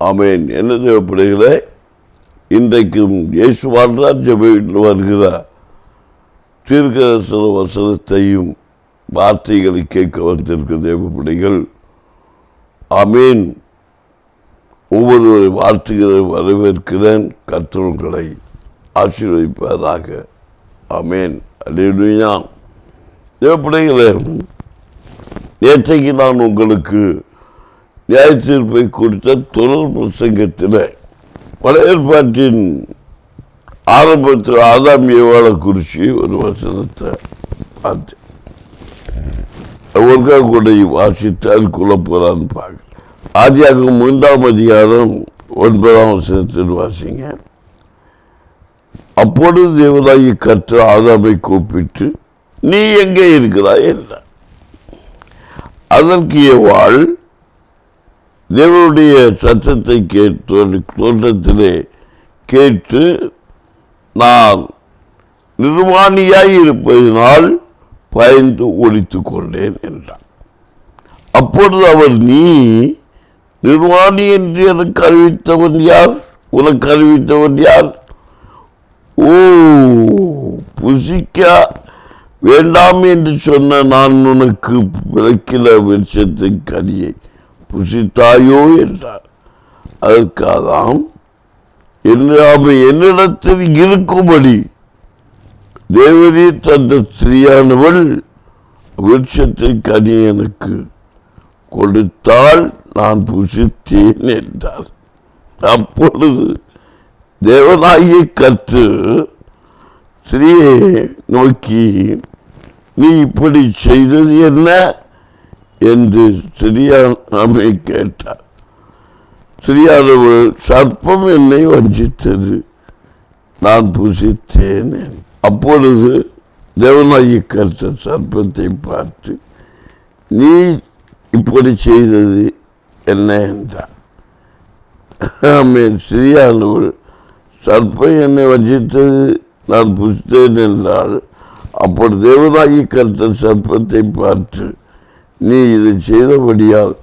ஆமேன். என்ன தேவைப்படுகிறே, இன்றைக்கும் இயேசு வாழ்றார் ஜெபத்தில் வருகிறார் தீர்க்கதரிசன வசனத்தையும் வார்த்தைகளை கேட்க வந்திருக்கிற தேவப்பிள்ளைகள், ஆமேன். ஒவ்வொருவரை வாழ்த்துகிறேன், வரவேற்கிறேன். கர்த்தர் உங்களை ஆசீர்வதிப்பதாக. ஆமேன். அல்லேலூயா. தேவப்பிள்ளைகளே, நேற்றைக்கு நான் உங்களுக்கு நியாயத்தீர்ப்பை குறித்த தொடர் பிரசங்கத்தில் பழைய ஏற்பாட்டின் ஆரம்பத்தில் ஆதாம் ஏவாளை குறித்து ஒரு வசனத்தை பார்த்தேன். ஒருக்காக கூட வாசித்து அது குழப்பலான்னு பார்க்க. ஆதியாகமம் 3ஆம் அதிகாரம் 9ஆம் வசனத்தில் வாசிங்க. அப்பொழுது தேவனாகிய கர்த்தர் ஆதாமை கூப்பிட்டு, நீ எங்கே இருக்கிறாய் என்றார். அதற்கு ஏவாள் தேவனுடைய சத்தத்தை தோற்றத்திலே கேட்டு, நான் நிர்வாணியாய் இருப்பதனால் பயந்து ஒழித்து கொண்டேன் என்றார். அப்பொழுது அவர், நீ நிர்வாணி என்று எனக்கு அறிவித்தவன் யார்? உனக்கு அறிவித்தவன் யார்? ஓ, புசிக்க வேண்டாம் என்று சொன்ன நான் உனக்கு விளக்கில விருட்சத்தின் கனியை புசித்தாயோ என்றார். அதற்காதாம், என்னிடத்தில் இருக்கும்படி தேவரீர் தந்த ஸ்திரீயானவள் விருட்சத்தின் கனி எனக்கு கொடுத்தால் நான் புசித்தேன் என்றார். அப்பொழுது தேவனாகிய கர்த்தர் ஸ்திரீயை நோக்கி, நீ இப்படி செய்தது என்ன என்று ஸ்திரீயானவளை கேட்டார். ஸ்திரீயானவள், சர்ப்பம் என்னை வஞ்சித்தது, நான் புசித்தேன். அப்பொழுது தேவனாகிய கர்த்தர் சர்ப்பத்தை பார்த்து, நீ இப்படி செய்தது என்ன என்றார். ஆமென். ஸ்திரீயானவள், சர்ப்பம் என்னை வஞ்சித்தது, நான் புசித்தேன் என்றால், அப்பொழுது தேவனாகிய கர்த்தர் சர்ப்பத்தை பார்த்து, நீ இதை செய்தபடியால்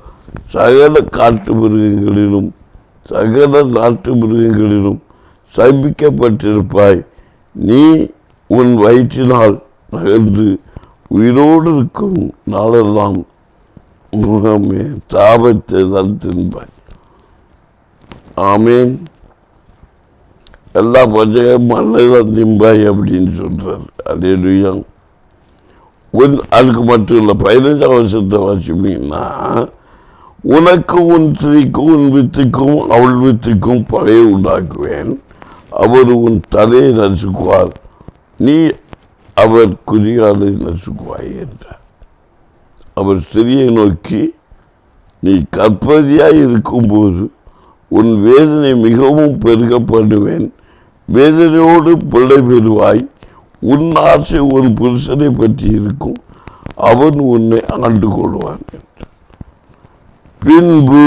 சகல காட்டு மிருகங்களிலும் சகல நாட்டு மிருகங்களிலும் சபிக்கப்பட்டிருப்பாய். நீ உன் வயிற்றினால் நகர்ந்து உயிரோடு இருக்கும் நாளெல்லாம் தாபத்தை தான் தின்பாய். ஆமேன். எல்லா பஞ்சகம் மண்ணைதான் திம்பாய் அப்படின்னு சொல்றார். அல்லேலூயா. அதுக்கு மட்டும் இல்லை, 15ஆம் வருஷத்தை வாசிப்பீங்கன்னா, உனக்கு உன் ஸ்திரீக்கும் உன் வித்துக்கும் அவள் வித்துக்கும் பகையை உண்டாக்குவேன். அவர் உன் தலையை நசுக்குவார், நீ அவர் குதிகாலை நசுக்குவாய் என்றார். அவர் ஸ்திரியை நோக்கி, நீ கற்பதியாய் இருக்கும்போது உன் வேதனை மிகவும் பெருக பண்ணுவேன், வேதனையோடு பிள்ளை பெறுவாய். உன் ஆசை உன் புருஷனை பற்றி இருக்கும், அவன் உன்னை ஆண்டு கொள்வான் என்றார். பின்பு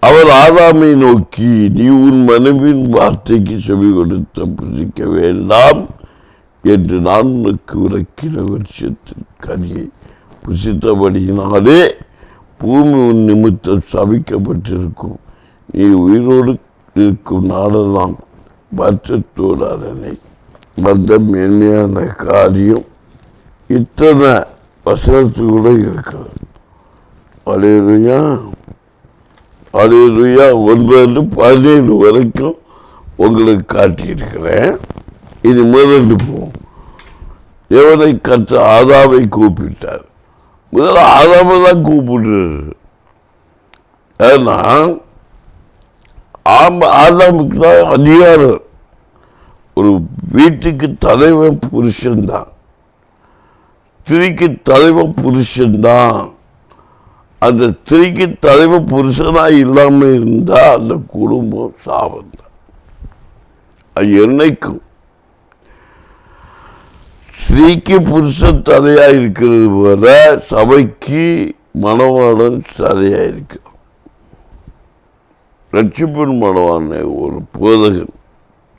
அவர் ஆதாமை நோக்கி, நீ உன் மனைவியின் வார்த்தைக்கு செவி கொடுத்த புசிக்க வேண்டாம் என்று நான் உனக்கு விளக்கின விருட்சத்தின் கனியை புசித்தபடியினாலே பூமி உன் நிமித்தம் சபிக்கப்பட்டிருக்கும், நீ உயிரோடு இருக்கும் நாளெல்லாம் பட்சத்தோடு அதனை வந்த மேன்மையான காரியம் இத்தனை வசனத்து கூட இருக்கிறது. அல்லேலூயா. அல்லேலூயா. 9-17 வரைக்கும் உங்களுக்கு காட்டியிருக்கிறேன். இது முதல்ல போவோம். தேவனை கற்ற ஆதாமை கூப்பிட்டார். முதல்ல ஆதாமை தான் கூப்பிடுறாரு. ஏன்னா ஆதாமுக்கு தான் அதிகாரம். ஒரு வீட்டுக்கு தலைவன் புருஷன்தான், ஸ்திரீக்கு தலைவன் புருஷன்தான். அந்த ஸ்திரீக்கு தலைவன் புருஷனாக இல்லாமல் இருந்தால் அந்த குடும்பம் சாபந்தான். அது என்னைக்கும் ஸ்திரீக்கு புருஷன் தலையாக இருக்கிறது போல சபைக்கு மணவாளன் தலையாக இருக்கிறான். ரட்சிப்பின் மணவான ஒரு போதகன்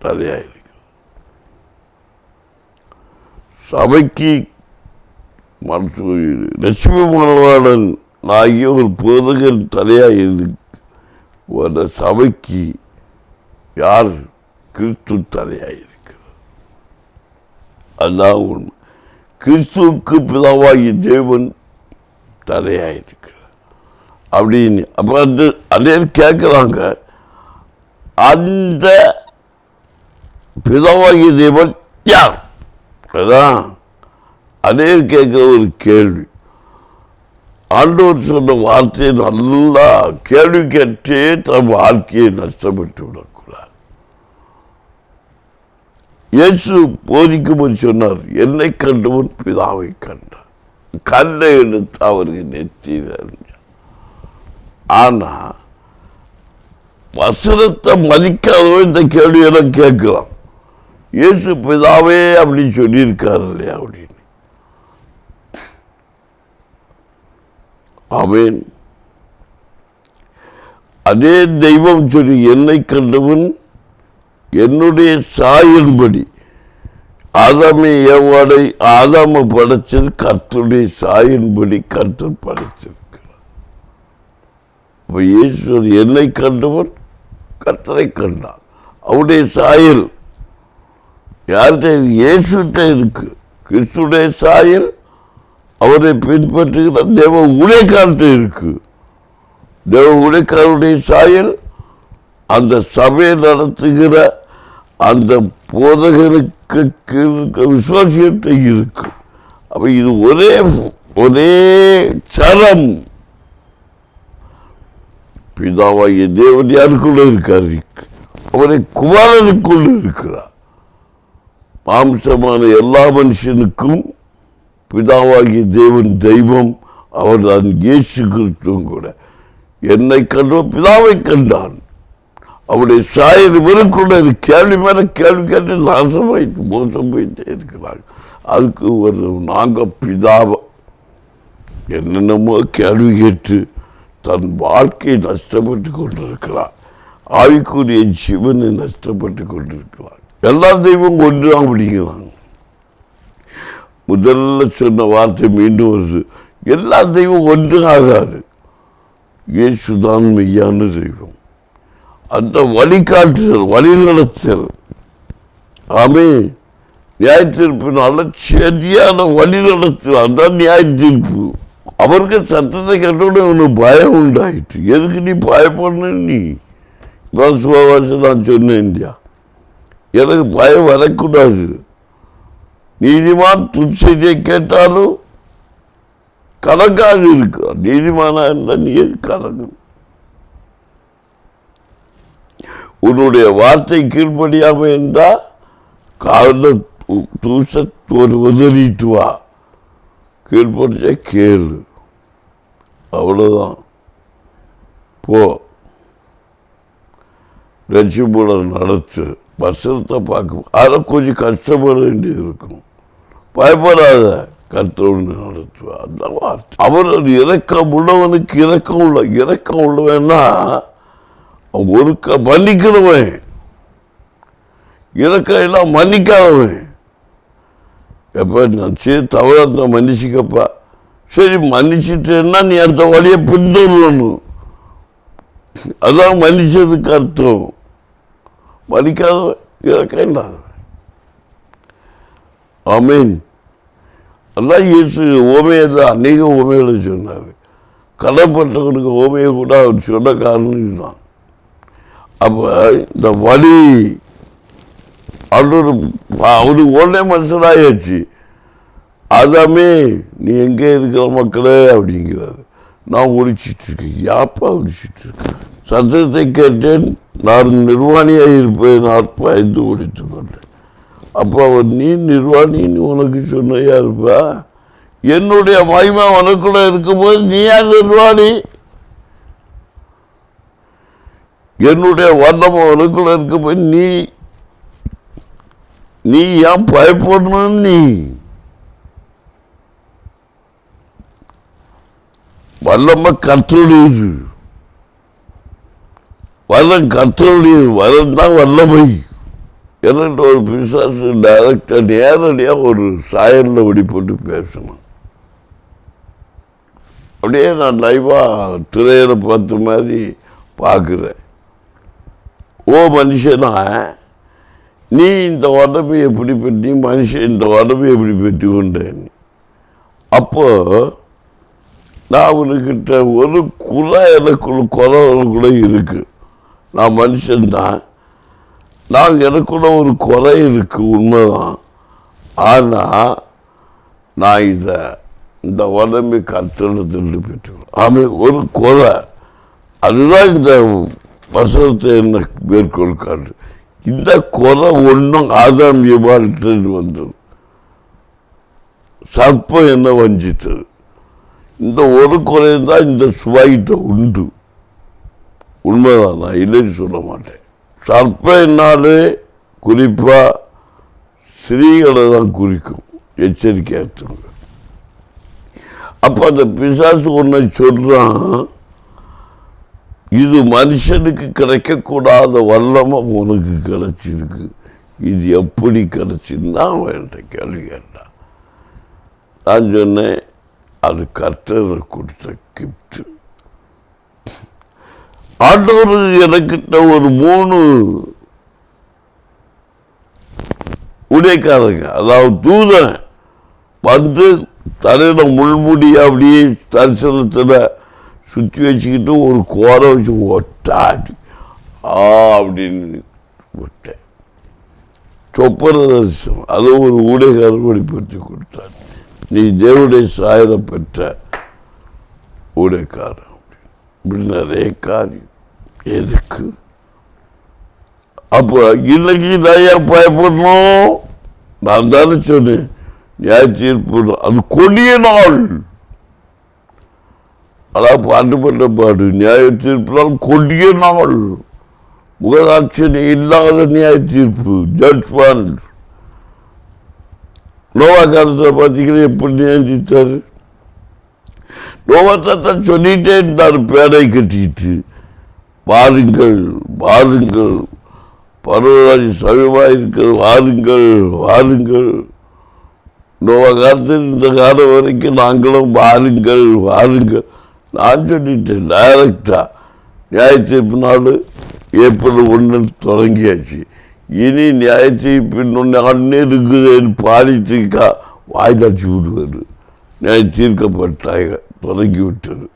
தலையாக இருக்கிறான். சபைக்கு ரட்சிப்பு மணவாளன் ஆகிய ஒரு போதகர் தலையாக இருக்கு சபைக்கு யார்? கிறிஸ்து தலையாக இருக்கிறார். அதான் உண்மை. கிறிஸ்துவுக்கு பிதாவாகிய தேவன் தலையாக இருக்கிறார் அப்படின்னு. அப்போ அதே கேட்குறாங்க, அந்த பிதாவாகிய தேவன் யார்? அதான் அதே கேட்குற ஒரு கேள்வி. ஆண்டவர் சொன்ன வார்த்தையை நல்லா கேள்வி கேட்டே தன் வாழ்க்கையை நஷ்டப்பட்டு விடக்கூடாது. இயேசு போதிக்கும்போது சொன்னார், என்னை கண்டவன் பிதாவை கண்டார். கண்ணை எடுத்து அவருக்கு நெத்தினார். ஆனா வசனத்தை மதிக்காதவன் இந்த கேள்வியெல்லாம் கேட்கலாம். இயேசு பிதாவே அப்படின்னு சொல்லியிருக்காரு இல்லையா அப்படின்னு. ஆமென். அதே தெய்வம் சொல்லி, என்னை கண்டவன் என்னுடைய சாயல்படி. ஆதாமை படைச்சது கர்த்தருடைய சாயல்படி கர்த்தர் படைத்திருக்கிறார். அப்ப இயேசு என்னை கண்டவன் கர்த்தரை கண்டான். அவருடைய சாயல் யார்கிட்ட? இயேசுகிட்ட இருக்கு. கிறிஸ்துடைய சாயல் அவரை பின்பற்றுகிற தேவ ஊழியக்காரர்கிட்ட இருக்கு. தேவ ஊழியக்காரருடைய சாயல் அந்த சபையை நடத்துகிற அந்த போதகருக்கு விசுவாசிகிட்ட இருக்கு. அப்ப இது ஒரே சரம். பிதாவாகிய தேவன் யாருக்குள்ள இருக்காரு? அவரை குமாரனுக்குள்ள இருக்கிறார். மாம்சமான எல்லா மனுஷனுக்கும் பிதாவாகிய தேவன் தெய்வம். அவர் தான் இயேசு கிறிஸ்துவும் கூட. என்னை கண்டவன் பிதாவை கண்டான். அவருடைய சாயல் இவருக்குள்ள கேள்வி மேல கேள்வி கேட்டு நாசமாயிட்டு மோசம் போயிட்டே இருக்கிறாங்க. அதுக்கு நாங்க பிதாவை என்னென்னமோ கேள்வி கேட்டு தன் வாழ்க்கையை நஷ்டப்பட்டு கொண்டிருக்கிறார். ஆவிக்குரிய ஜீவனை நஷ்டப்பட்டு கொண்டிருக்கிறார். எல்லா தெய்வம் ஒன்று அப்படிங்கிறாங்க. முதல்ல சொன்ன வார்த்தை மீண்டும் வருது, எல்லா தெய்வம் ஒன்று ஆகாது. இயேசுதான் மெய்யான தெய்வம். அந்த வழிகாட்டுதல், வழி நடத்தல். ஆமே. நியாய தீர்ப்பினால சரியான வழி நடத்தல், அதான் நியாய தீர்ப்பு. அவருக்கு சத்தத்தை கட்டோட உனக்கு பயம் உண்டாயிட்டு. எதுக்கு நீ பயப்படணும்? நீ சுவாவாசம் நான் சொன்னேன் இல்லையா, எனக்கு பயம் வரக்கூடாது. நீதிமான் துச்செய்தியை கேட்டாலும் கலங்காக இருக்கிறார். நீதிமானா இருந்தால் நீ கலங்கும். உன்னுடைய வார்த்தை கீழ்படியாம இருந்தா கால தூச உதறிட்டு வா, கீழ்படிச்ச கேளு, அவ்வளவுதான். போ, ரட்சிப்புல நடத்து. வசனத்தை பார்க்க அதை கொஞ்சம் கஷ்டப்பட வேண்டியது இருக்கும். பயப்படாத, கர்த்தர் நடத்துவா. அந்த வார்த்தை. அவர் இரக்கம் உள்ளவனுக்கு இரக்கம் உள்ளவன்னா ஒருக்க மன்னிக்கிறவன், இரக்கம் எல்லாம் மன்னிக்காதவன். எப்ப நான் சரி தவறாக மன்னிச்சுக்கப்பா, சரி மன்னிச்சுட்டேன்னா நீ அடுத்த வழியை பின்தொடரணும். அதான் மன்னிச்சதுக்கு அர்த்தம். மன்னிக்காதவன் இரக்கம் இல்லாதவன். ஆமீன். அதான் இயேசு ஓமையில அநேக ஓமைகளை சொன்னார். கடன்பட்டவனுக்கு ஓமையை கூட அவர் சொன்ன காரணம் இதுதான். அப்போ இந்த வழி அவரு உடனே மனுஷனாயாச்சு. அதாமே நீ எங்கே இருக்கிற மக்களே அப்படிங்கிறாரு. நான் ஒழிச்சிட்டு இருக்கேன். யாப்பா ஒழிச்சிட்டு இருக்கேன்? சத்தத்தை கேட்டேன், நான் நிர்வாணியாக இருப்பேன், பயந்து ஒழித்து கொண்டேன். அப்போ அவர் நீ நிர்வாணின்னு உனக்கு சொன்னையா இருப்பா? என்னுடைய மகிமை உனக்குள்ள இருக்கும்போது நீ யார் நிர்வாணி? என்னுடைய வண்ணம் உனக்குள்ள இருக்கும்போது நீ ஏன் பயப்படணும்? நீ வல்லம கர்த்தருடையது. வல்லம் கர்த்தருடையது. வல்லம் தான் வல்லமை. என்னட்டு ஒரு பிசாசு டைரக்டா நேரடியாக ஒரு சாயலில் வெளிப்பட்டு பேசணும். அப்படியே நான் லைவாக திரையில பார்த்த மாதிரி பார்க்குறேன். ஓ மனுஷனா, நீ இந்த உடம்பை எப்படி பெற்றி, மனுஷன் இந்த உடம்பை எப்படி பெற்று கொண்டேன்? அப்போ நான் உனக்கிட்ட ஒரு குறை எனக்குள்ள குறை இருக்கு. நான் மனுஷன்தான், நான் எனக்குள்ள ஒரு குறை இருக்கு, உண்மைதான். ஆனால் நான் இந்த உடம்பை கர்த்தரிடத்திலிருந்து பெற்றுக்கொள்கிறேன். ஆமாம், ஒரு குறை. அதுதான் இந்த வசனத்தை என்ன மேற்கோள் காட்டு. இந்த குறை ஒன்றும் ஆதாம் ஏவாளிலிருந்து வந்தது. சர்ப்பம் என்ன வஞ்சித்தது. இந்த ஒரு குறையும் தான் இந்த சுவாயிட்ட உண்டு. உண்மைதான், நான் இல்லைன்னு சொல்ல மாட்டேன். சர்ப்பம் என்னாலே குறிப்பாக ஸ்திரீகளை தான் குறிக்கும். எச்சரிக்கையாற்றுங்க. அப்போ அந்த பிசாசு ஒன்றை சொல்கிறான், இது மனுஷனுக்கு கிடைக்கக்கூடாத வல்லமை உனக்கு கிடைச்சிருக்கு, இது எப்படி கிடைச்சிருந்தா அவன்கிட்ட கேள்வி கேட்டான். நான் சொன்னேன், அது கர்த்தரை கொடுத்த கிஃப்ட். ஆண்டவர் எனக்கிட்ட ஒரு 3 ஊழியக்காரங்க, அதாவது தூதன் வந்து தலையில முள்முடி அப்படியே தரிசனத்தில் சுற்றி வச்சுக்கிட்டு ஒரு கோரை வச்சு ஒட்டாடி அப்படின்னு விட்டேன். சொப்பன தரிசனம், அது ஒரு ஊழியக்காரர் வெளிப்படுத்தி கொடுத்தார். நீ தேவனுடைய சாயலை பெற்ற ஊழியக்காரன் இப்படி நிறைய காரியம். எதுக்கு அப்போ இன்னைக்கு நிறைய பயப்படணும்? நான் தானே சொன்னேன், நியாய தீர்ப்பு அது கொடிய நாள். அதான் பாட்டு பண்ண பாடு, நியாய தீர்ப்பு கொடிய நாள், முகதாட்சணை இல்லாத நியாய தீர்ப்பு, ஜட்ஜ்மெண்ட். நோவா காலத்தில் பார்த்தீங்கன்னா எப்படி நியாயத்தாரு? நோவா தாத்தா சொல்லிட்டே இருந்தார், பேடை கட்டிட்டு, வாருங்கள் வாருங்கள், பரவராஜ் சமயமாக இருக்கிறது, வாருங்கள் வாருங்கள். நோவா காலத்தில் இந்த காலம் வரைக்கும் நாங்களும் வாருங்கள் வாருங்கள் நான் சொல்லிட்டேன். டைரக்டா நியாய தீர்ப்பு நாள் ஏப்ரல் 1 தொடங்கியாச்சு. இனி நியாய தீர்ப்பின் ஒன்று இருக்குதுன்னு பாலிட்டிக்கா வாய்தாச்சு விடுவார். நியாய தீர்க்கப்பட்டாக தொடங்கிவிட்டது,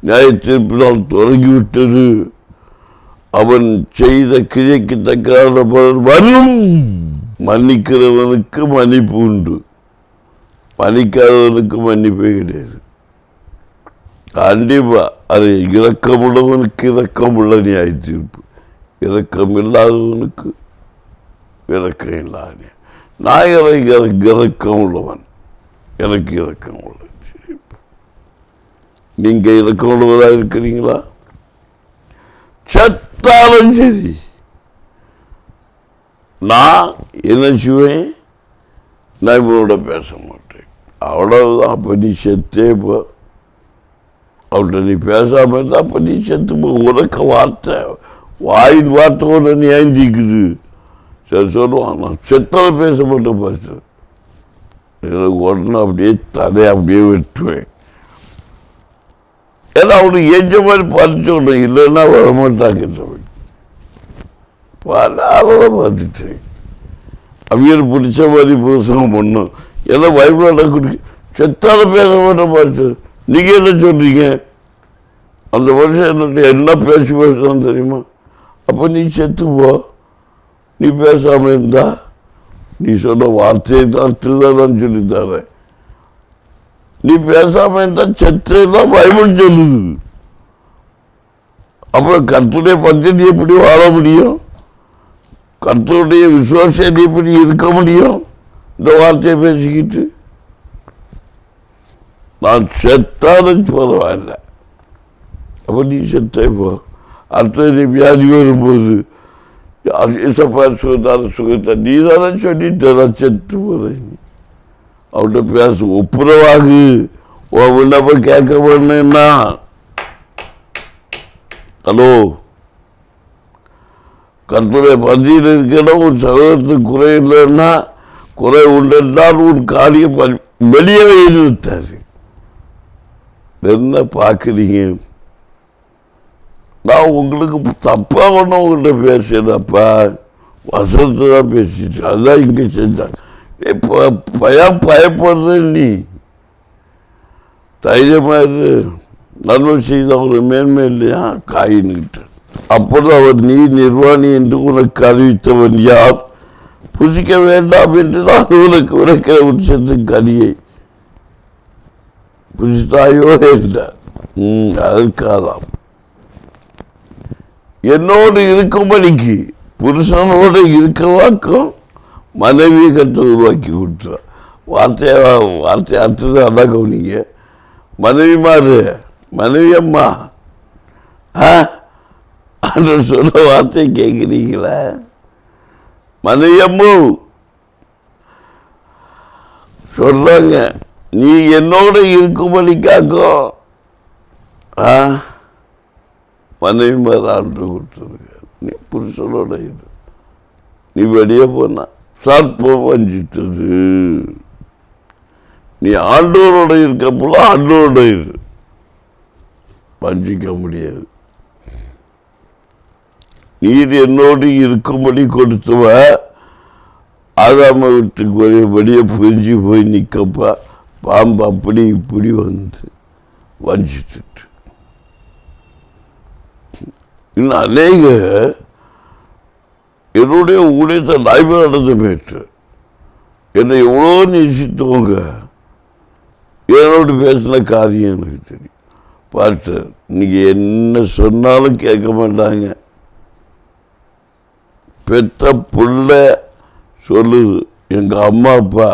நியாய தீர்ப்பினால் தொடங்கிவிட்டது. அவன் செய்த கிழைக்கு தக்கான வரும். மன்னிக்கிறவனுக்கு மன்னிப்பு உண்டு, மன்னிக்காதவனுக்கு மன்னிப்பே கிடையாது. கண்டிப்பா அது இரக்கமுள்ளவனுக்கு இரக்கமுள்ள நியாய தீர்ப்பு, இரக்கம் இல்லாதவனுக்கு இரக்கம் இல்லாத. நான் இரக்கம் உள்ளவன், எனக்கு இரக்கம் உள்ள தீர்ப்பு. நீங்க இரக்கம் உள்ளவராக இருக்கிறீங்களா? செத்தாலும் சரி நான் என்ன செய்வேன், நான் இவனோட பேச மாட்டேன், அவ்வளவுதான். அப்போ நீ செத்தே போ, அவள்கிட்ட நீ பேசாம இருந்தா அப்போ நீ செத்து போ. உனக்கு வார்த்தை, வாயின் வார்த்தை ஒன்று நீ ஏந்திக்குது. சரி சொல்லுவான், நான் செத்தாலும் பேச மாட்டேன். பார்த்து எனக்கு உடனே அப்படியே தலையை அப்படியே வெட்டுவேன். ஏன்னா அவனுக்கு எஞ்ச மாதிரி படிச்சோடணும், இல்லைன்னா வரமாட்டாங்க. அதோட பார்த்துட்டேன். அவங்க பிடிச்ச மாதிரி புருஷனம் பண்ணும். ஏன்னா பைபிளோட குடிக்க செத்தாலும் பேச மாட்டேன். பார்த்து நீங்கள் என்ன சொல்றீங்க? அந்த வருஷம் என்ன பேசி பேசணும் தெரியுமா? அப்போ நீ செத்து போ, நீ பேசாமல் இருந்தா. நீ சொன்ன வார்த்தையை தான் திருதான் சொல்லித்தரேன். நீ பேசாம இருந்தா செத்துதான் பைபிள் சொல்லுது. அப்புறம் கர்த்தருடைய பக்தி எப்படி வாழ முடியும்? கர்த்தருடைய விசுவாசம் எப்படி இருக்க முடியும்? இந்த வார்த்தையை பேசிக்கிட்டு நான் செத்தாலும் பரவாயில்ல. அப்போ நீ செத்தே போ. அடுத்த நீ வியாதி வரும்போது சுகத்தை நீ தானே சொல்லிட்டு நான் செத்து போறேன். அவன்கிட்ட பேச ஒப்புரவாகு. உன் விண்ணப்ப கேட்க பண்ணா ஹலோ, கர்த்தருடைய பந்தியில் இருக்கிற ஒரு சகோதரத்துக்கு குறை இல்லைன்னா, குறை உண்டென்றால் உன் காரியம் வெளியே நிறுத்தாது. என்ன பார்க்குறீங்க? நான் உங்களுக்கு தப்பாக ஒன்றும் உங்கள்கிட்ட பேசுறேன்ப்பா, வசனத்தை தான் பேசிட்டு அதுதான் இங்கே செஞ்சாங்க. இப்போ பயப்படுற நீ தைரியமாக நன்மை செய்தவங்க மேன்மை இல்லையா காயின்கிட்ட. அப்பொழுது அவர் நீ நிர்வாணி என்று உனக்கு அறிவித்தவன் யார்? புசிக்க வேண்டாம் என்று நான் உனக்கு உரைக்கிற உச்சத்து கனியை புசித்தாயோ என்றார். அதற்காதாம் என்னோடு இருக்கும்படிக்கு புருஷனோடு இருக்கவாக்கும் மனைவியை கற்று உருவாக்கி கொடுத்தார். வார்த்தை அர்த்தத்தை அதான் கவனிங்க. மனைவி மாறு மனைவி அம்மா சொல்ல வார்த்தை கேட்குறீங்களா? மனைவி அம்மு சொல்றாங்க, நீ என்னோட இருக்கும்படிக்காக்கும் மனைவி மாதிரி ஆண்டு கொடுத்துருக்க. நீ புருஷனோட இரு. நீ வெளியே போனா சர்ப்பம் வஞ்சித்தது. நீ ஆண்டோரோட இருக்க போல ஆண்டோரோட இரு, வஞ்சிக்க முடியாது. நீர் என்னோடு இருக்கும்படி கொடுத்துவ ஆதாம வீட்டுக்கு வெளியே புரிஞ்சு போய் நிற்கப்பா பாம்பு அப்படி இப்படி வந்து வஞ்சிட்டு. இன்னும் அநேக என்னுடைய ஊழியத்தை லைவ் நடந்து போயிட்டு என்னை எவ்வளோ நேசித்தவங்க என்னோடு பேசின காரியம் எனக்கு தெரியும். பார்த்து நீங்கள் என்ன சொன்னாலும் கேட்க மாட்டாங்க. பெற்ற புள்ள சொல்லுது, எங்கள் அம்மா அப்பா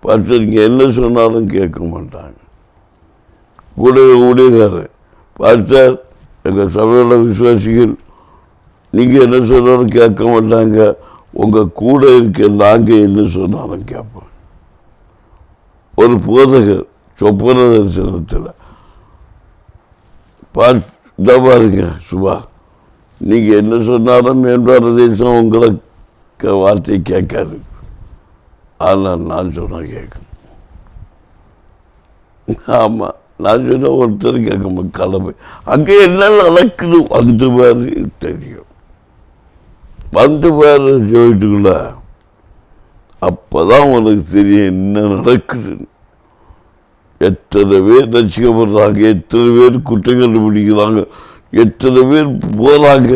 பார்த்து நீங்கள் என்ன சொன்னாலும் கேட்க மாட்டாங்க. ஊழியக்காரன் பார்த்தார், எங்கள் சபையோட விசுவாசிகள் நீங்கள் என்ன சொன்னாலும் கேட்க மாட்டாங்க. உங்கள் கூட இருக்க நாங்கள் என்ன சொன்னாலும் கேட்போம். ஒரு போதகர் சொப்பன தரிசனத்தில் பார்த்து பாருங்க சுபா, நீங்கள் என்ன சொன்னாலும் மேம்பாடு தேசம் உங்களை வார்த்தை கேட்காது, ஆனால் நான் சொன்னால் கேட்கும். ஆமாம், நான் சொன்ன ஒருத்தர் கேட்க கிளம்பு. அங்கே என்ன நடக்குது வந்து பாரு தெரியும். வந்து பாரு ஜோயிட்டுக்குள்ள, அப்போதான் உனக்கு தெரியும் என்ன நடக்குதுன்னு. எத்தனை பேர் ரசிக்கப்படுறாங்க, எத்தனை பேர் குற்றம் கண்டுபிடிக்கிறாங்க, எத்தனை பேர் போகிறாங்க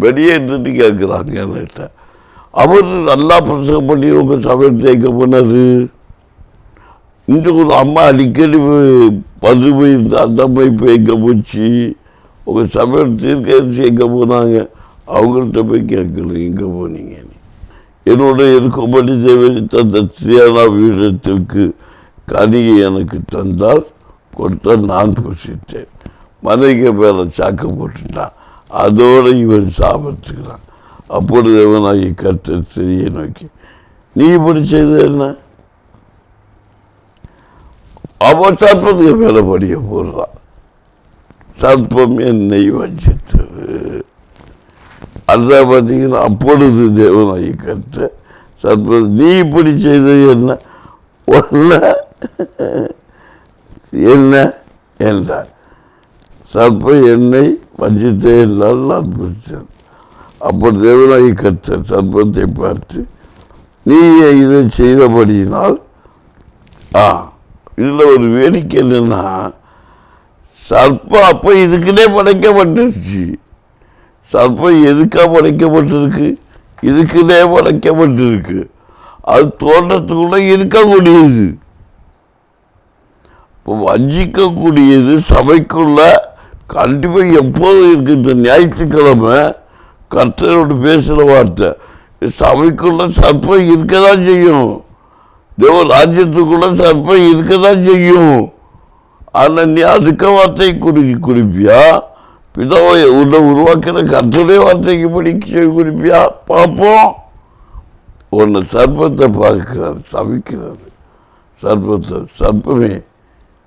வெளியே இருந்துட்டு கேட்குறாங்க என்கிட்ட. அவர் நல்லா பிரசங்கம் பண்ணி உங்கள் சமையல் தேய்க்க போனார். இந்த ஒரு அம்மா அடிக்கடி பது போயிருந்து அந்த அம்மா இப்போ எங்கே போச்சு, உங்கள் சமையல் தீர்க்கரிசி எங்கே போனாங்க, அவங்கள்ட்ட போய் கேட்கல எங்கே போனீங்க. என்னோட இருக்கும்படி தேவனை தந்த திரியானா வீரத்திற்கு கனியை எனக்கு தந்தால் கொடுத்தால் நான் புசித்தேன். மனைவிக்கு மேலே சாக்க போட்டுட்டான், அதோடு இவன் சாபத்துக்கிறான். அப்பொழுது தேவனாகி கர்த்தர் ஸ்திரியை நோக்கி, நீ இப்படி செய்த என்ன? அவன் சர்ப்பத்துக்கு மேலே படிய போடுறான். சர்ப்பம் என்னை வஞ்சித்தது. அதான் பார்த்தீங்கன்னா, அப்பொழுது தேவனாகி கர்த்தர் சர்ப்பம், நீ இப்படி செய்தது என்ன? என்ன என்றார். சர்ப்பம் என்னை வஞ்சித்தே என்றால் நான் புரிச்சேன். அப்போ தேவனாகி கர்த்தர் சர்ப்பத்தை பார்த்து, நீ இதை செய்தபடியினால் இதில் ஒரு வேடிக்கை என்னன்னா, சர்ப்பம் அப்போ இதுக்குன்னே படைக்கப்பட்டுருச்சு. சர்ப்பம் எதுக்காக படைக்கப்பட்டிருக்கு? இதுக்குன்னே படைக்கப்பட்டிருக்கு. அது தோன்றத்துக்குள்ள இருக்கக்கூடியது. இப்போ வஞ்சிக்கக்கூடியது சபைக்குள்ள கண்டிப்பாக எப்போதும் இருக்கின்ற ஞாயிற்றுக்கிழமை கர்த்தரோடு பேசுகிற வார்த்தை. சபைக்குள்ள சர்ப்பம் இருக்க தான் செய்யும், தேவ ராஜ்யத்துக்குள்ள சர்ப்பம் இருக்க தான் செய்யும். ஆனால் நீ அதுக்க வார்த்தை குறிப்பியா? பிதாவை உன்னை உருவாக்கிற கர்த்தருடைய வார்த்தைக்கு படிக்க குறிப்பியா? பார்ப்போம். உன்னை சர்ப்பத்தை பார்க்கிறார், சபிக்கிறார். சர்ப்பத்தை, சர்ப்பமே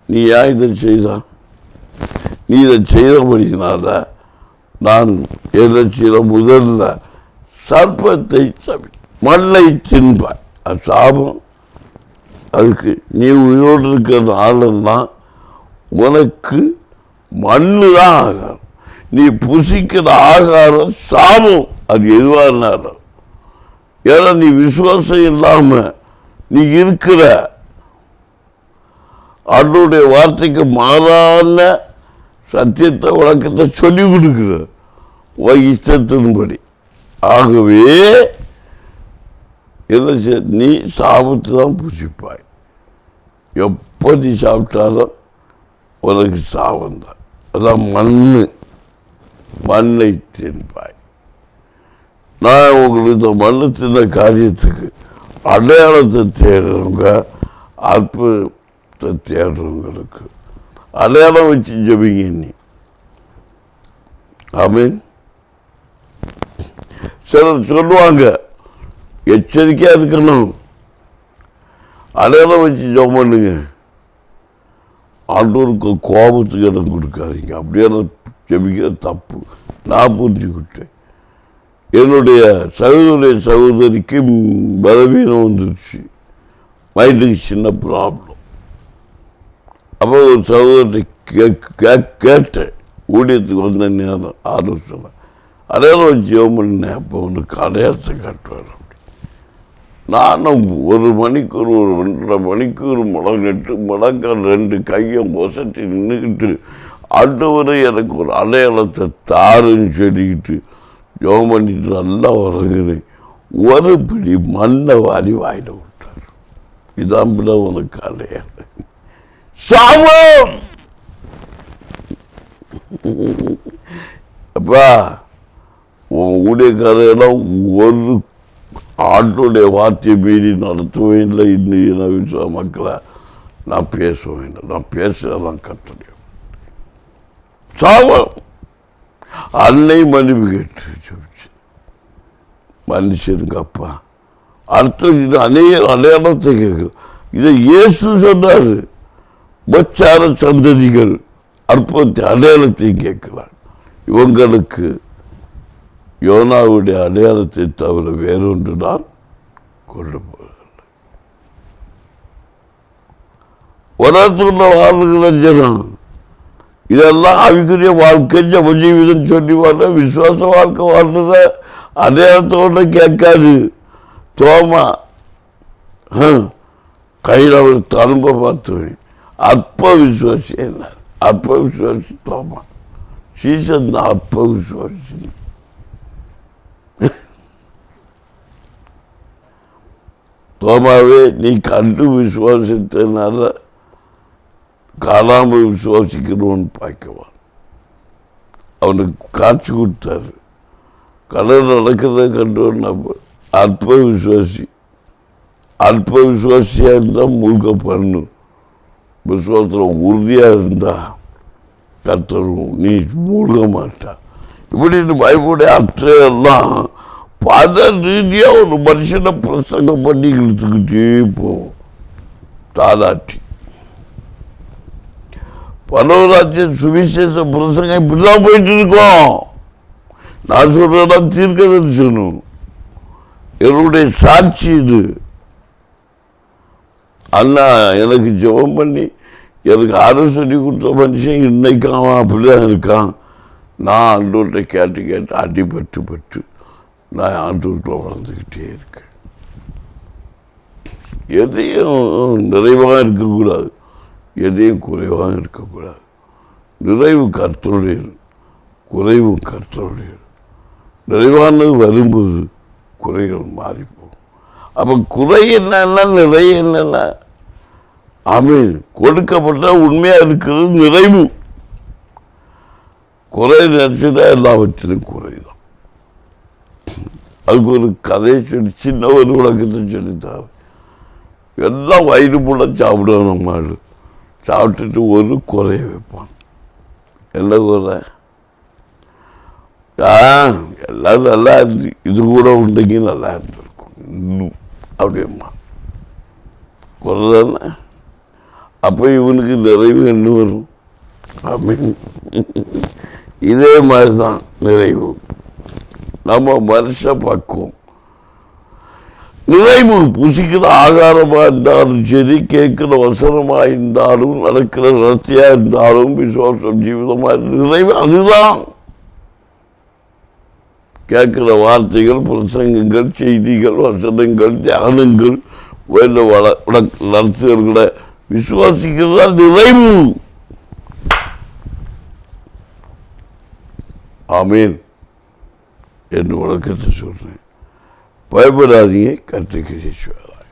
நீ ஏன் இதை செய்தான்? நீ இதை செய்தபடினால நான் எதை செய்த முதல்ல சர்ப்பத்தை மண்ணை தின்பாய். அது சாபம். அதுக்கு நீ உயிரோடு இருக்கிற ஆளெல்லாம் உனக்கு மண்ணு தான் ஆகாரம். நீ புசிக்கிற ஆகாரம் சாபம். அது எதுவாக இருந்தாலும். ஏன்னா நீ விசுவாசம் இல்லாம நீ இருக்கிற அவருடைய வார்த்தைக்கு மாறான சத்தியத்தை வழக்கத்தை சொல்லி கொடுக்கிற இஷ்டத்தின்படி. ஆகவே என்ன நீ சாபத்து தான் புசிப்பாய். எப்போ நீ சாப்பிட்டாலும் உனக்கு சாபம் தான். அதான் மண்ணை தின்பாய். நான் உங்களுக்கு இந்த மண்ணு தின்ன காரியத்துக்கு அடையாளத்தை தேடுறவங்க, அற்புதத்தை தேடுறவங்களுக்கு அடையாளம் வச்சு ஜெபிங்க. நீ ஆமீன். சிலர் சொல்லுவாங்க எச்சரிக்கையா இருக்கணும், அடையாளம் வச்சு ஜெபம் பண்ணுங்க. ஆண்டவருக்கு கோபத்துக்கு இடம் கொடுக்காதீங்க. அப்படியே ஜெபிக்கிற தப்பு. நான் புரிஞ்சுக்கிட்டேன். என்னுடைய சகோதரிக்கு பலவீனம் வந்துருச்சு, மைண்டுக்கு சின்ன ப்ராப்ளம். அப்போ ஒரு சகோதரி கேட்டேன், ஊழியத்துக்கு வந்த நேரம் ஆலோசனை அடையாளம் வச்சு ஜெபம் பண்ணேன். அப்போ உனக்கு அடையாளத்தை காட்டுவார். நானும் 1 மணிக்கூர் 1.5 மணிக்கூர் முழங்கால் 2 கையும் ஒசட்டி நின்றுக்கிட்டு ஆண்டவரை எனக்கு ஒரு அடையாளத்தை தாருன்னு சொல்லிக்கிட்டு ஜெபம் பண்ணிட்டு நல்லா உறங்குறேன். ஒரு பிடி மண்ணை வாரி வாயிட விட்டார். இதான் பிள்ளை உனக்கு அடையாளம். சாபம். அப்பா உன் ஊழியக்காரெல்லாம் ஒரு ஆண்டோடைய வார்த்தையை மீறி நடத்தவே இல்லை. இன்னும் விசுவ மக்களை நான் பேச வேண்டும். நான் பேசலாம் கட்டளையும் சாபம். அன்னை மன்னிப்பு கேட்டு மனுஷனுங்க அப்பா அடுத்த அடையாளத்தை கேட்குது. இதை இயேசு சொன்னாரு. பச்சார சந்ததிகள் அற்புதத்தை அடையாளத்தையும் கேட்கிறார். இவங்களுக்கு யோனாவுடைய அடையாளத்தை தவிர வேறொன்று நான் கொண்டு போவதில்லை. உலகத்துக்குள்ள வாழ்கிற ஜனம் இதெல்லாம் அவிக்குரிய வாழ்க்கை ஜப ஜீவிதம் சொல்லி வாழ்ற விசுவாச வாழ்க்கை வாழ்ற அடையாளத்தோட கேட்காது. தோமா கையில் அவர் தழும்ப பார்த்தவன் அற்ப விசுவாசி. என்ன அற்ப விசுவாசி? தோமா சீசன் தான் அற்ப விசுவாசி. தோமாவே நீ கண்டு விசுவாசித்தனால காணாமல் விசுவாசிக்கிறவன் பார்க்குவான். அவனுக்கு காட்சி கொடுத்தாரு. கடல் நடக்கிறத கண்டவன் அற்ப விசுவாசி. அற்ப விசுவாசியாக இருந்தால் மூழ்க பண்ணும். விசுவாசத்தில் உறுதியாக இருந்தா கர்த்தரும் நீ மூழ்க மாட்டா. இப்படின்னு பயப்படைய அற்றையெல்லாம் பல ரீதியாக ஒரு மனுஷனை பிரசங்கம் பண்ணி இழுத்துக்கிட்டே போவோம். தாலாட்டி பரவராட்சிய சுவிசேஷ பிரசங்கம் இப்படிதான் போயிட்டு இருக்கோம். நான் சொல்றேன் தீர்க்க தரிசனம். என்னுடைய சாட்சி இது. அண்ணா எனக்கு ஜெபம் பண்ணி எனக்கு ஆலோசனை கொடுத்த மனுஷன் இன்னைக்கு அவன் அப்படிதான் இருக்கான். நான் ஆண்டவர்கிட்ட கேட்டு அடிபட்டு நான் ஆண்டவர்கிட்ட வளர்ந்துக்கிட்டே இருக்கேன். எதையும் நிறைவாக இருக்கக்கூடாது, எதையும் குறைவாக இருக்கக்கூடாது. நிறைவு கர்த்தருடையது, குறைவு கர்த்தருடையது. நிறைவானது வரும்போது குறைகள் மாறிப்போம். அப்போ குறை என்னன்னா நிறை என்னன்னா ஆமீன். கொடுக்கப்பட்ட உண்மையாக இருக்கிறது நிறைவு. குறை நினைச்சுட்டா எல்லாவற்றிலும் குறைதான். அதுக்கு ஒரு கதையை சொல்லி சின்ன ஒரு விளக்கத்தை சொல்லித்தார். எல்லாம் வயிறு புள்ள சாப்பிடுவோம். நம்ம சாப்பிட்டுட்டு ஒரு குறைய வைப்பான். என்ன குறை? எல்லாம் நல்லா இருந்து இது கூட உண்டைக்கு நல்லா இருந்திருக்கும் இன்னும் அப்படியம்மா குறை தானே. அப்போ இவனுக்கு நிறைவு என்ன வரும்? அப்படின்னு இதே மாதிரி தான் நிறைவு. நம்ம மனுஷ பக்குவம். நிறைவு. புசிக்கிற ஆகாரமா இருந்தாலும் சரி, கேட்கிற வசனமா இருந்தாலும், நடக்கிற ரத்தியா இருந்தாலும், விசுவாசம் ஜீவிதமா நிறைவு அதுதான். கேட்கிற வார்த்தைகள், பிரசங்கங்கள், செய்திகள், வசனங்கள், தியானங்கள், நடத்துகிற விசுவாசிக்கிறதா நிறைவு. ஆமேன் என்று வழக்கத்தை சொல்றேன். பயப்படாதீங்க, கர்த்தருக்கு செய்வார்.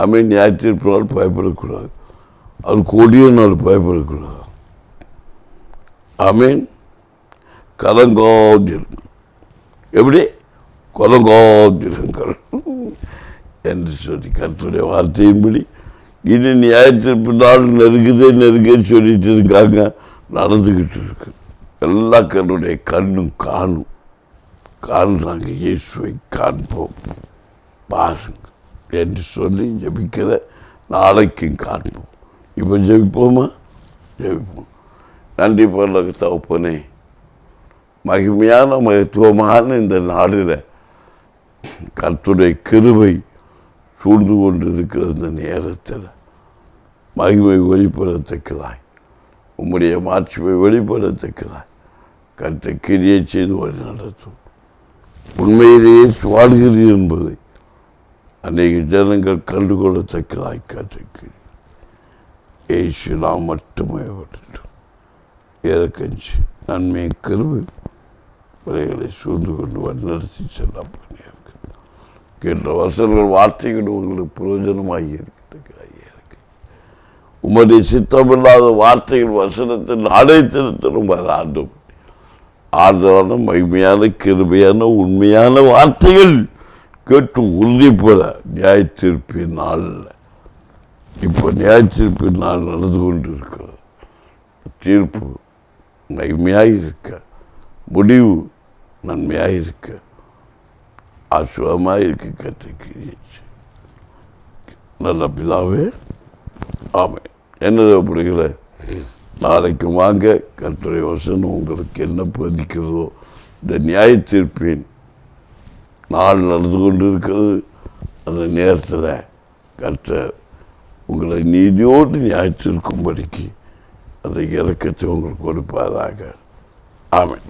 ஆமேன். ஞாயிற்றுப்பினால் பயப்படக்கூடாது. அது கொடிய நாள், பயப்படக்கூடாது. ஆமேன். கலங்காதிருங்கள். எப்படி? கலங்காதிருங்கள் என்று சொல்லி கர்த்தருடைய வார்த்தையின்படி இனி ஞாயிற்றுப்பினால் நெருங்குன்னு சொல்லிட்டு இருக்காங்க. நடந்துக்கிட்டு இருக்கு. எல்லா கண்ணுடைய கண்ணும் காணும். காண்றாங்க. இயேசுவை காண்போம் பாருங்க என்று சொல்லி ஜெபிக்கிற நாளைக்கும் காண்போம். இப்போ ஜெபிப்போமா? ஜெபிப்போம். நன்றி பரலோக தகப்பனே, மகிமையான மகத்துவமான இந்த நாளில் கர்த்தருடைய கிருபை சூழ்ந்து கொண்டு இருக்கிற இந்த நேரத்தில் மகிமை வெளிப்படத்தக்கதாய், உம்முடைய மாட்சிமை வெளிப்படத்தக்கதாய் கர்த்தர் கிரியை செய்து வழி நடத்தும். உண்மையிலேயே வாழ்கிறீர் என்பதை அநேக ஜனங்கள் கண்டுகொள்ளத்தக்கதாய் கர்த்தர் இயேசு நாம் மட்டுமே வரட்டும். இறக்கஞ்சி நன்மை கருவு பிள்ளைகளை சூழ்ந்து கொண்டு வழிநடத்தி செல்ல பண்ணியிருக்கு. கேட்ட வசனங்கள் வார்த்தைகள் உங்களுக்கு பிரயோஜனமாகி இருக்கிறது. உம்முடைய சித்தமில்லாத வார்த்தைகள் வசனத்தில் அனைத்திலும் வராண்டும் ஆதரவான மகிமையான கிருபையான உண்மையான வார்த்தைகள் கேட்டு உறுதிப்பட நியாயத்தீர்ப்பின் நாளில் இப்போ நியாயத்தீர்ப்பின் நாள் நடந்து கொண்டு இருக்கிறது. தீர்ப்பு மகிமையாக இருக்க, முடிவு நன்மையாக இருக்க, ஆசுவமாக இருக்க கற்றுக்கிறிச்சு. நல்ல பிதாவே, ஆமாம். என்னது அப்படிங்கிற நாளைக்கு வாங்க. கர்த்தருடைய வசனம் உங்களுக்கு என்ன பதிக்கிறதோ, இந்த நியாயத்தீர்ப்பின் நாள் நடந்து கொண்டு இருக்கிறது. அந்த நேரத்தில் கர்த்தர் உங்களை நீதியோடு நியாயத்திற்கும்படிக்கு அந்த இறக்கத்தை உங்களுக்கு கொடுப்பாராக. ஆமென்.